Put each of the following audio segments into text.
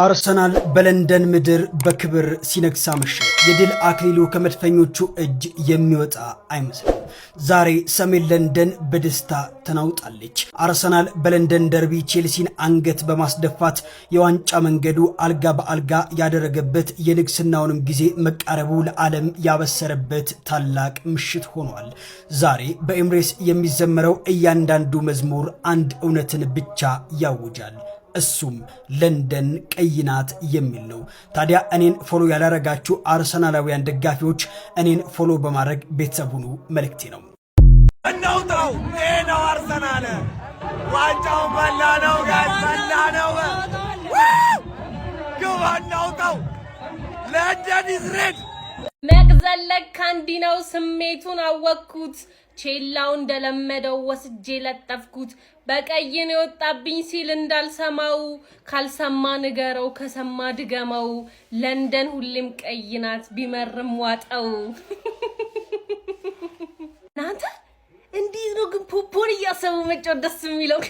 አርሰናል በለንደን ምድር በክብር ሲነግስ አመሸ። የድል አክሊሉ ከመድፈኞቹ እጅ የሚወጣ አይመስልም። ዛሬ ሰሜን ለንደን በደስታ ተናውጣለች። አርሰናል በለንደን ደርቢ ቼልሲን አንገት በማስደፋት የዋንጫ መንገዱ አልጋ በአልጋ ያደረገበት የንግስናውንም ጊዜ መቃረቡ ለዓለም ያበሰረበት ታላቅ ምሽት ሆኗል። ዛሬ በኤምሬስ የሚዘመረው እያንዳንዱ መዝሙር አንድ እውነትን ብቻ ያውጃል። እሱም ለንደን ቀይ ናት የሚል ነው። ታዲያ እኔን ፎሎ ያላረጋችሁ አርሰናላውያን ደጋፊዎች እኔን ፎሎ በማድረግ ቤተሰብ ሁኑ መልእክቴ ነው። እናውጣው ነው አርሰናል ዋንጫው በላነው ጋር በላነው ግባ እናውጣው ለንደን ኢዝ ሬድ መቅዘለክ ካንዲ ነው ስሜቱን አወቅኩት ቼላው እንደለመደው ወስጄ ለጠፍኩት በቀይን የወጣብኝ ሲል እንዳልሰማው ካልሰማ ንገረው ከሰማ ድገመው ለንደን ሁሌም ቀይ ናት ቢመርም ዋጠው ናንተ እንዲህ ነው ግን ፖፖን እያሰቡ መጫወት ደስ የሚለው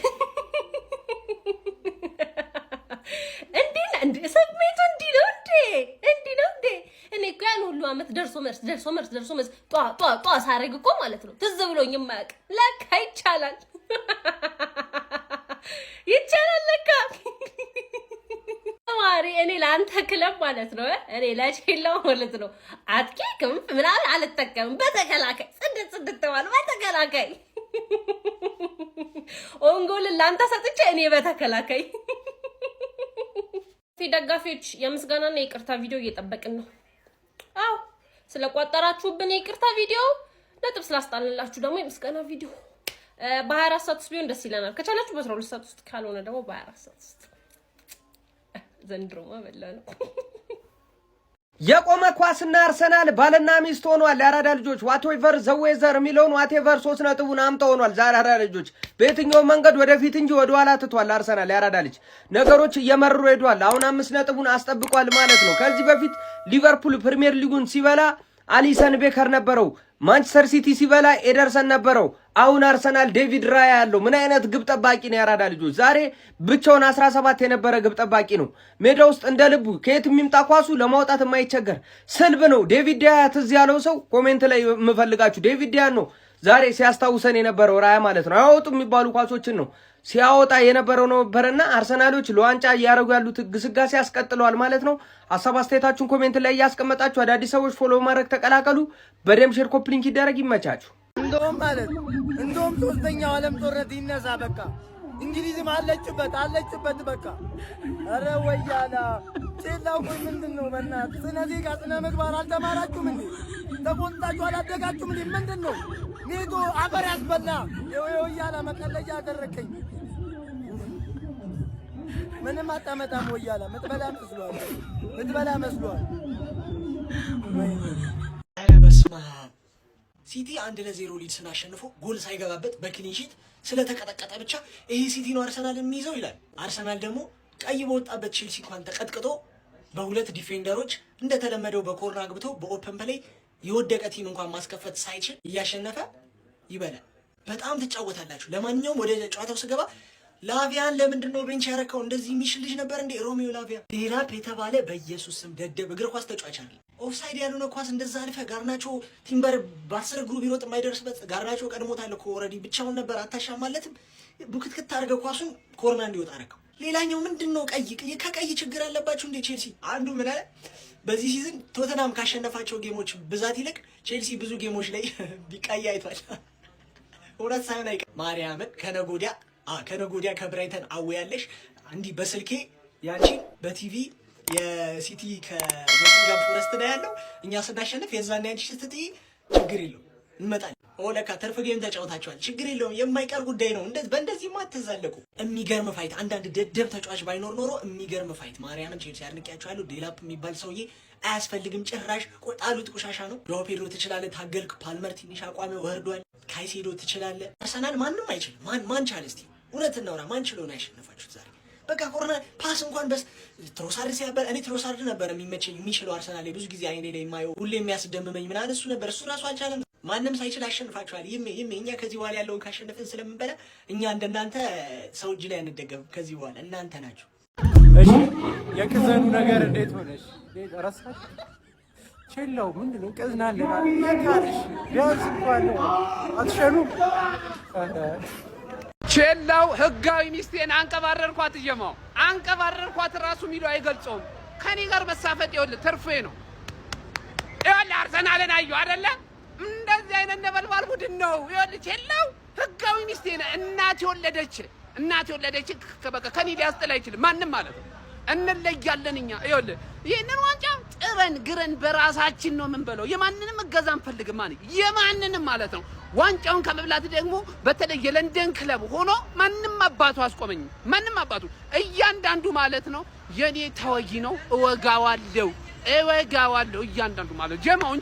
እንዴ ስሜቱ እንዲህ ነው እንዴ እኔ እኮ ያን ሁሉ አመት ደርሶ መርስ ጧ ሳረግ እኮ ማለት ነው ትዝ ብሎኝ የማያውቅ ለካ ይቻላል ለካ ማሪ እኔ ለአንተ ክለብ ማለት ነው እኔ ለቼላው ማለት ነው አጥቂ ክንፍ ምናምን አልጠቀምም በተከላካይ ጽድት ተባለ በተከላካይ ኦንጎል ለአንተ ሰጥቼ እኔ በተከላካይ ደጋፊዎች የምስጋናና የይቅርታ ቪዲዮ እየጠበቅን ነው። አው ስለቋጠራችሁብን የይቅርታ ቪዲዮ ነጥብ ስላስጣልላችሁ ደግሞ የምስጋና ቪዲዮ በ24 ሰዓት ውስጥ ቢሆን ደስ ይለናል። ከቻላችሁ በ12 ሰዓት ውስጥ ካልሆነ ደግሞ በ24 ሰዓት ውስጥ ዘንድሮማ በላነው። የቆመ ኳስና አርሰናል ባልና ሚስት ሆኗል። ያራዳ ልጆች ዋትኤቨር ዘዌዘር የሚለውን ዋትኤቨር 3 ነጥቡን አምጣ ሆኗል። ያራዳ ልጆች በየትኛው መንገድ ወደፊት እንጂ ወደ ኋላ ትቷል። አርሰናል ያራዳ ልጅ ነገሮች እየመረሩ ሄዷል። አሁን 5 ነጥቡን አስጠብቋል ማለት ነው። ከዚህ በፊት ሊቨርፑል ፕሪሚየር ሊጉን ሲበላ አሊሰን ቤከር ነበረው። ማንቸስተር ሲቲ ሲበላ ኤደርሰን ነበረው። አሁን አርሰናል ዴቪድ ራያ ያለው ምን አይነት ግብ ጠባቂ ነው? ያራዳ ልጆች ዛሬ ብቻውን 17 የነበረ ግብ ጠባቂ ነው። ሜዳ ውስጥ እንደ ልቡ ከየት የሚምጣ ኳሱ ለማውጣት የማይቸገር ስልብ ነው። ዴቪድ ዳያ ትዝ ያለው ሰው ኮሜንት ላይ የምፈልጋችሁ ዴቪድ ዳያ ነው። ዛሬ ሲያስታውሰን የነበረው ራያ ማለት ነው። አያወጡ የሚባሉ ኳሶችን ነው ሲያወጣ የነበረው ነበርና አርሰናሎች ለዋንጫ እያደረጉ ያሉት ግስጋሴ ያስቀጥለዋል ማለት ነው። ሐሳብ አስተያየታችሁን ኮሜንት ላይ እያስቀመጣችሁ አዳዲስ ሰዎች ፎሎ ማድረግ ተቀላቀሉ። በደም ሼር ኮፒ ሊንክ ይደረግ። ይመቻችሁ። እንደውም ሶስተኛው ዓለም ጦርነት ይነሳ በቃ እንግሊዝም አለችበት በቃ አረ ወያላ ቼላው ቆይ ምንድነው በእናትህ ስነ ዜጋ ስነ ምግባር አልተማራችሁም እንዴ? ተቆንጣችሁ አላደጋችሁም እንዴ? ምንድነው ኔቶ አፈር ያስበላ ወያላ መቀለጃ አደረከኝ። ምንም አጣመጣም ወያላ ምትበላ መስሏል። አረ በስመ አብ ሲቲ 1-0 ሊድ ስናሸንፎ ጎል ሳይገባበት በክሊንሺት ስለተቀጠቀጠ ብቻ ይሄ ሲቲ ነው አርሰናል የሚይዘው ይላል። አርሰናል ደግሞ ቀይ በወጣበት ቼልሲ እንኳን ተቀጥቅጦ በሁለት ዲፌንደሮች እንደተለመደው በኮርና ግብቶ በኦፕን ፕሌይ የወደቀ ቲም እንኳን ማስከፈት ሳይችል እያሸነፈ ይበላል። በጣም ትጫወታላችሁ። ለማንኛውም ወደ ጨዋታው ስገባ ላቪያን ለምንድነው ቤንች ያረከው? እንደዚህ የሚሽል ልጅ ነበር እንዴ ሮሚዮ ላቪያ? ዴላፕ የተባለ በኢየሱስ ስም ደደብ እግር ኳስ ተጫዋች አይደል። ኦፍሳይድ ያልሆነ ኳስ እንደዛ አልፈ ጋርናቾ ቲምበር በ10 እግሩ ቢሮጥ የማይደርስበት ጋርናቾ ቀድሞታል እኮ ኦልሬዲ ብቻውን ነበር። አታሻማለትም። ቡክትክት አድርገው ኳሱን ኮርና እንዲወጣ አረከው። ሌላኛው ምንድነው ከቀይ ችግር አለባችሁ እንዴ ቼልሲ? አንዱ ምን አለ በዚህ ሲዝን ቶተናም ካሸነፋቸው ጌሞች ብዛት ይልቅ ቼልሲ ብዙ ጌሞች ላይ ቢቀይ አይቷል። እውነት ሳይሆን አይቀር ማርያምን ከነጎዲያ ከብራይተን አወያለሽ እንዲህ በስልኬ ያንቺን በቲቪ የሲቲ ከኖቲንጋም ፎረስት ላይ ያለው እኛ ስናሸንፍ የዛን ያንቺ ስትጥይ ችግር የለውም እንመጣለን። ለካ ተርፍ ጌም ተጫውታችኋል። ችግር የለውም የማይቀር ጉዳይ ነው። በእንደዚህ ማትዛለቁ። የሚገርም ፋይት አንዳንድ ደደብ ተጫዋች ባይኖር ኖሮ የሚገርም ፋይት ማርያምን ቼልሲ አድንቄያችኋለሁ። ዴላፕ የሚባል ሰውዬ አያስፈልግም ጭራሽ። ቆጣሉት ቆሻሻ ነው። ጆ ፔድሮ ትችላለህ፣ ታገልክ። ፓልመር ትንሽ አቋሚ ወርዷል። ካይሴዶ ትችላለህ። አርሰናል ማንም አይችልም። ማን ቻለ? እስቲ እውነት እናውራ። ማን ችሎ ነው ያሸነፋችሁት ዛሬ? በቃ ኮርና ፓስ እንኳን በስ ትሮሳርድ ሲያበል እኔ ትሮሳርድ ነበር የሚችለው አርሰናል ላይ ብዙ ጊዜ አይኔ ላይ የማየው ሁሌ የሚያስደምመኝ ምናምን እሱ ነበር። እሱ ራሱ አልቻለም። ማንም ሳይችል አሸንፋችኋል። ይሄ እኛ ከዚህ በኋላ ያለውን ካሸነፍን ስለምንበላ እኛ እንደናንተ ሰው እጅ ላይ አንደገም። ከዚህ በኋላ እናንተ ናችሁ። እሺ የቅዘኑ ነገር እንዴት ሆነሽ? እንዴት ረሳሽ? ቼላው ምንድን ነው ቀዝናለና ያታልሽ ቢያንስ እንኳን አትሸኑም። ቼላው ህጋዊ ሚስቴን አንቀባረርኳት እየማው አንቀባረርኳት ራሱ ሚሉ አይገልጸውም። ከኔ ጋር መሳፈጥ ይኸውልህ ትርፌ ነው። ይኸውልህ አርሰናልን አየሁ አይደለ? እንደዚህ አይነት ነበልባል ቡድን ነው። ይኸውልህ ቼላው ህጋዊ ሚስቴን እናቴ ወለደች በቃ ከኔ ሊያስጥል አይችልም ማንም ማለት ነው። እንለያለን እኛ ይኸውልህ ይሄንን ዋንጫ ጥረን ግረን በራሳችን ነው የምንበለው። የማንንም እገዛ አንፈልግም የማንንም ማለት ነው። ዋንጫውን ከመብላት ደግሞ በተለይ የለንደን ክለብ ሆኖ ማንም አባቱ አስቆመኝ። ማንም አባቱ እያንዳንዱ ማለት ነው የኔ ተወጊ ነው። እወጋዋለሁ እያንዳንዱ ማለት ጀማው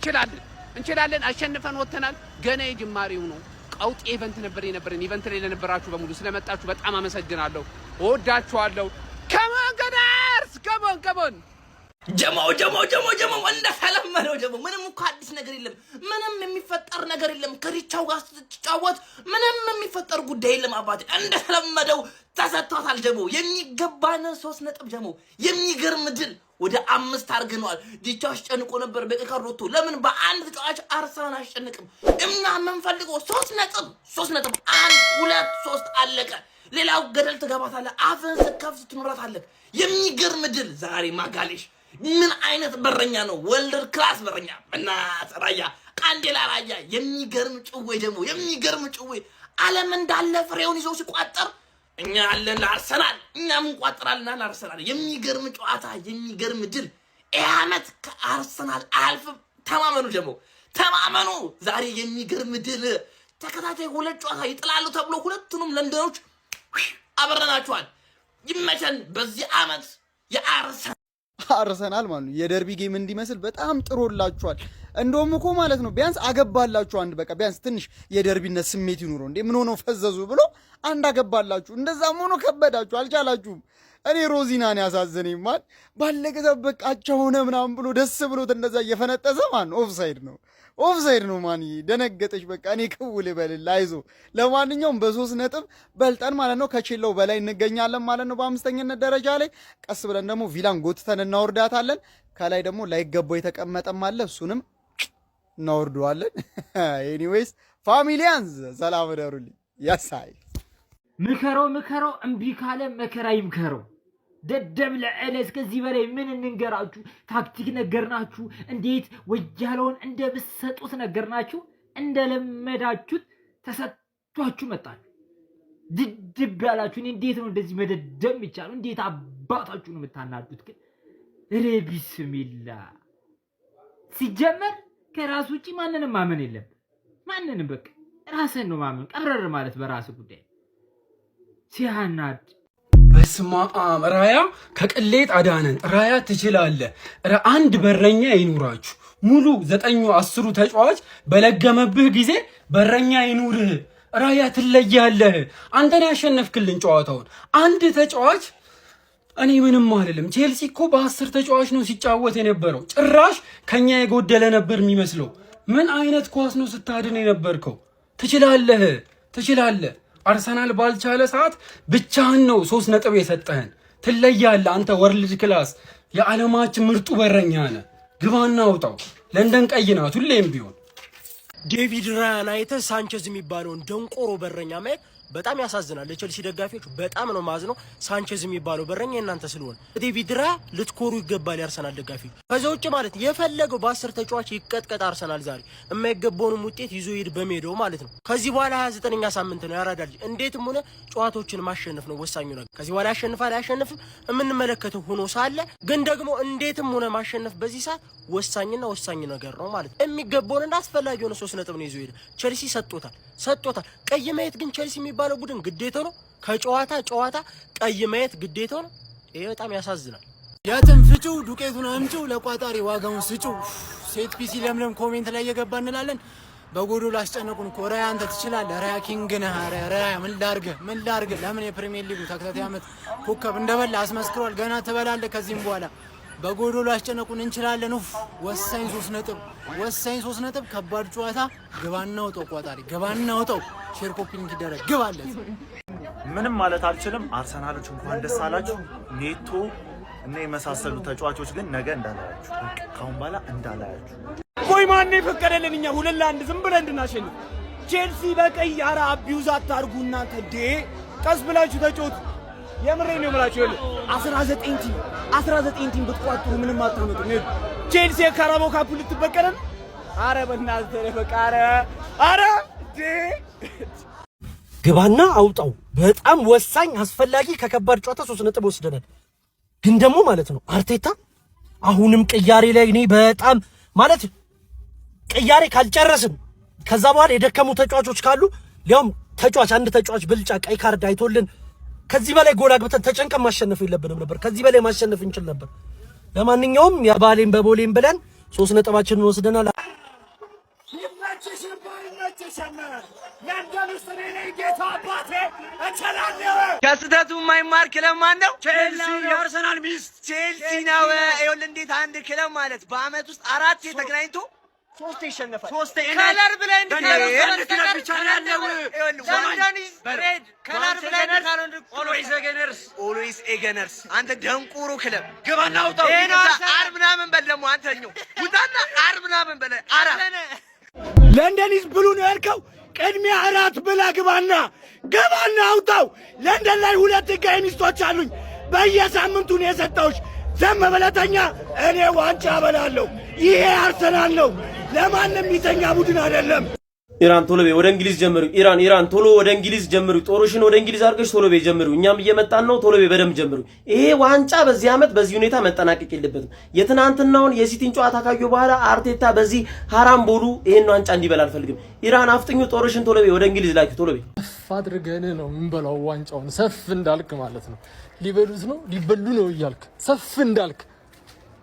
እንችላለን አሸንፈን ወተናል። ገና የጅማሬው ነው። ቀውጤ ኢቨንት የነበረን ኢቨንት ላይ ለነበራችሁ በሙሉ ስለመጣችሁ በጣም አመሰግናለሁ። እወዳችኋለሁ። ከሞን ገዳርስ ከሞን ጀማው እንደተለመደው ጀማው ምንም እኮ አዲስ ነገር የለም። ምንም የሚፈጠር ነገር የለም። ከሪቻው ጋር ስትጫወት ምንም የሚፈጠር ጉዳይ የለም። አባቴ እንደተለመደው ተሰጥቷታል። ጀማው የሚገባንን 3 ነጥብ ጀማው የሚገርም ድል ወደ 5 አርገናል። ዲቻው አስጨንቆ ነበር በቀካሮቶ ለምን በአንድ ተጫዋች አርሰናል አስጨንቅም? እኛ የምንፈልገው 3 ነጥብ 1 2 3 አለቀ። ሌላው ገደል ትገባታለህ። አፍን ስከፍት ትኖራታለህ። የሚገርም ድል ዛሬ ማጋሌሽ ምን አይነት በረኛ ነው? ወልደር ክላስ በረኛ እና ራያ አንዴላ ራያ የሚገርም ጭዌ ዓለም እንዳለ ፍሬውን ይዞ ሲቋጠር እኛ አለን ለአርሰናል እኛም እንቋጥራልና ለአርሰናል የሚገርም ጨዋታ የሚገርም ድል። ይሄ ዓመት ከአርሰናል አልፈም ተማመኑ። ዛሬ የሚገርም ድል ተከታታይ 2 ጨዋታ ይጥላሉ ተብሎ ሁለቱንም ለንደኖች አበረናቸዋል። ይመቸን። በዚህ ዓመት አርሰናል ማለት ነው የደርቢ ጌም እንዲመስል በጣም ጥሮላችኋል። እንደውም እኮ ማለት ነው ቢያንስ አገባላችሁ አንድ በቃ ቢያንስ ትንሽ የደርቢነት ስሜት ይኑረው እንዴ። ምን ሆኖ ፈዘዙ ብሎ አንድ አገባላችሁ። እንደዛም ሆኖ ከበዳችሁ፣ አልቻላችሁም። እኔ ሮዚናን ያሳዘነኝ ማለት ባለገ በቃቸው ሆነ ምናምን ብሎ ደስ ብሎት እንደዛ እየፈነጠሰ ማን ኦፍሳይድ ነው ማን ደነገጠች። በቃ እኔ ክውል በልል አይዞ። ለማንኛውም በ3 ነጥብ በልጠን ማለት ነው ከቼላው በላይ እንገኛለን ማለት ነው በ5ኛነት ደረጃ ላይ። ቀስ ብለን ደግሞ ቪላን ጎትተን እናወርዳታለን። ከላይ ደግሞ ላይገባው የተቀመጠም አለ እሱንም እናወርደዋለን። ኤኒዌይስ ፋሚሊያንስ ሰላም ደሩልኝ። ያሳይ ምከረው እምቢ ካለ መከራ ይምከረው። ደደብ ለዕለ እስከዚህ በላይ ምን እንንገራችሁ? ታክቲክ ነገርናችሁ፣ እንዴት ወያለውን እንደብሰጡት ነገርናችሁ። እንደለመዳችሁት ተሰጥቷችሁ መጣችሁ። ድድብ ያላችሁ እንዴት ነው እንደዚህ መደደብ የሚቻለው? እንዴት አባታችሁ ነው የምታናዱት? ግን ቢስሚላ ሲጀመር ከራስ ውጪ ማንንም ማመን የለም። ማንንም በቃ ራስን ነው ማመን። ቀብረር ማለት በራስ ጉዳይ ሲያናድ በስመ አብ ራያ ከቅሌት አዳነን። ራያ ትችላለህ። አንድ በረኛ ይኑራችሁ። ሙሉ 9 10 ተጫዋች በለገመብህ ጊዜ በረኛ ይኑርህ። ራያ ትለያለህ። አንተን ያሸነፍክልን ጨዋታውን አንድ ተጫዋች እኔ ምንም አልልም። ቼልሲ እኮ በ10 ተጫዋች ነው ሲጫወት የነበረው። ጭራሽ ከኛ የጎደለ ነበር የሚመስለው። ምን አይነት ኳስ ነው ስታድን የነበርከው? ትችላለህ። አርሰናል ባልቻለ ሰዓት ብቻህን ነው 3 ነጥብ የሰጠህን። ትለያለህ። አንተ ወርልድ ክላስ የዓለማችን ምርጡ በረኛ ነህ። ግባና አውጣው። ለንደን ቀይ ናት ሁሌም ቢሆን። ዴቪድ ራያን አይተህ ሳንቼዝ የሚባለውን ደንቆሮ በረኛ ማየት በጣም ያሳዝናል። ለቼልሲ ደጋፊዎች በጣም ነው ማዝነው። ሳንቼዝ የሚባለው በረኛ እናንተ ስለሆነ ዴቪድ ራያ ልትኮሩ ይገባል የአርሰናል ደጋፊዎች። ከዛ ውጭ ማለት የፈለገው በ10 ተጫዋች ይቀጥቀጥ አርሰናል ዛሬ የማይገባውንም ውጤት ይዞ ይሄድ በሜዳው ማለት ነው። ከዚህ በኋላ 29ኛ ሳምንት ነው ያራዳል። እንዴትም ሆነ ጨዋታዎችን ማሸነፍ ነው ወሳኙ ነገር። ከዚህ በኋላ ያሸንፋል አያሸንፍም የምንመለከተው ሆኖ ሳለ ግን ደግሞ እንዴትም ሆነ ማሸነፍ በዚህ ሰዓት ወሳኝ ነገር ነው ማለት ነው። የሚገባውንና አስፈላጊ ሆነ 3 ነጥብ ነው ይዞ ይሄድ። ቼልሲ ሰጥቶታል። ቀይ ማየት ግን ቼልሲ የሚባለው ቡድን ግዴታው ነው። ከጨዋታ ቀይ ማየት ግዴታው ነው። ይሄ በጣም ያሳዝናል። የትም ፍጩ ዱቄቱን አምጩ ለቋጣሪ ዋጋውን ስጩ። ሴት ፒሲ ለምለም ኮሜንት ላይ እየገባ እንላለን። በጎዶሎ አስጨነቁን እኮ ራያ አንተ ትችላለህ። ራያ ኪንግ ነህ። ራያ ምን ላርግ? ለምን የፕሪሚየር ሊጉ ተከታታይ ዓመት ኮከብ እንደበላ አስመስክሯል። ገና ትበላለህ ከዚህም በኋላ። በጎዶሎ አስጨነቁን እንችላለን። ወሳኝ 3 ነጥብ ከባድ ጨዋታ። ግባና ወጣው ቋጣሪ ግባና ወጣው። ሼር ኮፒንግ ይደረግ ግባለት። ምንም ማለት አልችልም። አርሰናሎች እንኳን ደስ አላችሁ። ኔቶ እና የመሳሰሉ ተጫዋቾች ግን ነገ እንዳላያችሁ ካሁን በኋላ እንዳላያችሁ። ቆይ ማን የፈቀደልን እኛ 2-1 ዝም ብለን እንድናሸንፍ? ቼልሲ በቀይ ኧረ አቢዩዝ አታርጉ እናንተ እንዴ! ቀስ ብላችሁ ተጫወቱ። የምሬን ነው የምላችሁ። ይኸውልህ 19 ቲም ብትቋጥሩ ምንም አታመጡም። ቼልሲ የካራባኦ ካፕ ልትበቀለን? ኧረ በእናትህ በቃ ኧረ እንዴ! ግባና አውጣው። በጣም ወሳኝ አስፈላጊ ከከባድ ጨዋታ 3 ነጥብ ወስደናል። ግን ደግሞ ማለት ነው አርቴታ አሁንም ቅያሬ ላይ እኔ በጣም ማለት ቅያሬ ካልጨረስን ከዛ በኋላ የደከሙ ተጫዋቾች ካሉ ሊያውም አንድ ተጫዋች ብልጫ ቀይ ካርድ አይቶልን ከዚህ በላይ ጎል አግብተን ተጨንቀን ማሸነፍ የለብንም ነበር። ከዚህ በላይ ማሸነፍ እንችል ነበር። ለማንኛውም ያባሌን በቦሌን ብለን 3 ነጥባችንን ወስደናል። ከስተቱ የማይማር ክለብ ማን ነው? ቼልሲ። የአርሰናል ሚስት ቼልሲ ነው። ይኸውልህ እንዴት አንድ ክለብ ማለት በአመት ውስጥ 4 ተገናኝቶ 3 ይሸነፋል። 3 ከለር ብለንድ ከለር ብቻ ነው ያለው። ለንደን ሬድ ከለር ብለንድ ካሎንድ ኦልዌይስ ኤገነርስ። አንተ ደንቁሩ ክለብ ግባና አውጣው። አር ምናምን በል ደግሞ አንተኛው ውጣና አር ምናምን በል አራ ለንደኒስ ብሉ ነው ያልከው። ቅድሚያ እራት ብላ ግባና አውጣው። ለንደን ላይ 2 ህጋዊ ሚስቶች አሉኝ። በየሳምንቱ ነው የሰጠሁሽ። ዘም በለተኛ እኔ ዋንጫ እበላለሁ። ይሄ አርሰናል ነው። ለማንም የሚተኛ ቡድን አይደለም። ኢራን ቶሎ በይ ወደ እንግሊዝ ጀምሩ። ኢራን ቶሎ ወደ እንግሊዝ ጀምሩ። ጦርሽን ወደ እንግሊዝ አድርገሽ ቶሎ በይ ጀምሩ። እኛም እየመጣን ነው። ቶሎ በይ በደንብ ጀምሩ። ይሄ ዋንጫ በዚህ አመት በዚህ ሁኔታ መጠናቀቅ የለበትም። የትናንትናውን የሲቲን ጨዋታ ካዩ በኋላ አርቴታ በዚህ ሐራም ቦሉ ይሄን ዋንጫ እንዲበላ አልፈልግም። ኢራን አፍጥኙ። ጦርሽን ቶሎ በይ ወደ እንግሊዝ ላኪ። ቶሎ በይ አድርገን ነው የምንበላው ዋንጫውን። ሰፍ እንዳልክ ማለት ነው። ሊበሉት ነው ሊበሉ ነው እያልክ ሰፍ እንዳልክ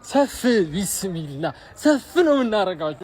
ሰፍ ቢስሚላ ሰፍ ነው የምናረጋቸው።